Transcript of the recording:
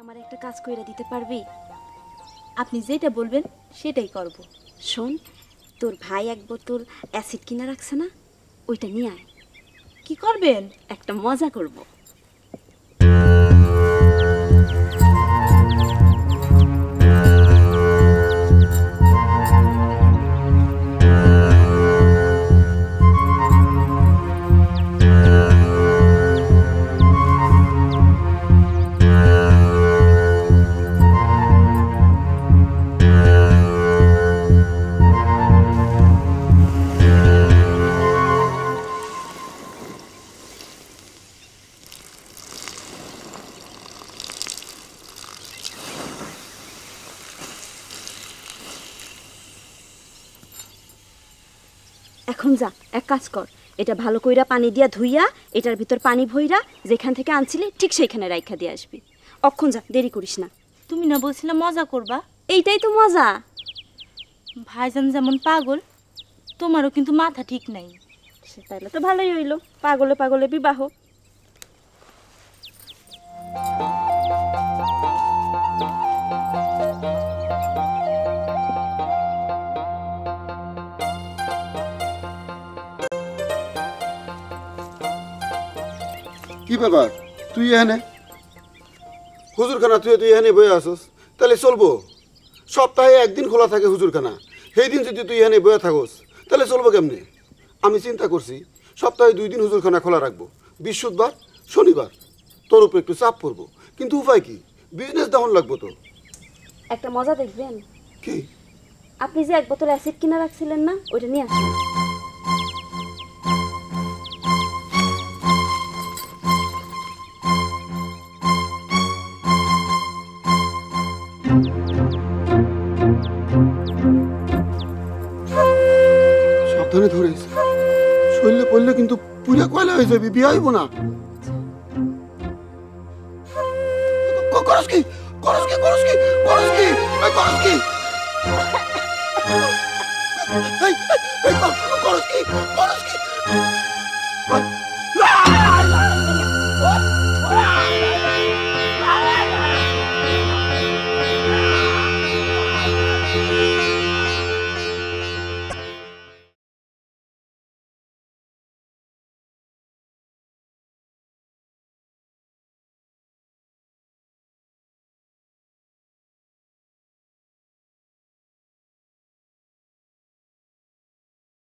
আমার একটা কাজ কইরা দিতে পারবি? আপনি যেটা বলবেন সেটাই করব। শোন, তোর ভাই এক বোতল অ্যাসিড কিনা রাখছে না, ওইটা নিয়ে আয়। কি করবেন? একটা মজা করব। এখন যা, এক কাজ কর, এটা ভালো কইরা পানি দিয়া ধুইয়া এটার ভিতর পানি ভইরা যেখান থেকে আনছিলি ঠিক সেইখানে রাইখা দিয়ে আসবি। অক্ষণ যা, দেরি করিস না। তুমি না বলছিলে মজা করবা? এইটাই তো মজা। ভাইজান যেমন পাগল, তোমারও কিন্তু মাথা ঠিক নাই। সে তাইলে তো ভালোই হইলো, পাগলে পাগলে বিবাহ। কি ব্যাপার, তুই এখানে হুজুরখানা তুই এখানে বয়ে আসস, তাহলে চলবো? সপ্তাহে একদিন খোলা থাকে হুজুরখানা, সেই দিন যদি তুই এখানে বয়ে থাকস তাহলে চলবো কেমনে? আমি চিন্তা করছি সপ্তাহে 2 দিন হুজুরখানা খোলা রাখবো, বৃহস্পতিবার শনিবার। তোর উপর একটু চাপ পড়বো, কিন্তু উপায় কি? বিজনেস ডাউন লাগবো তো। একটা মজা দেখবেন? কি? আপনি যে এক বোতল অ্যাসিড কিনা রাখছিলেন না, ওইটা নিয়ে আসুন। সাবধানে ধরিস, শরীরে পড়লে কিন্তু পুরা কয়লা হয়ে যাবি, বিয়ে হইব না। করস কি করস কি করস কি করস কি করস কি করস কি করস কি?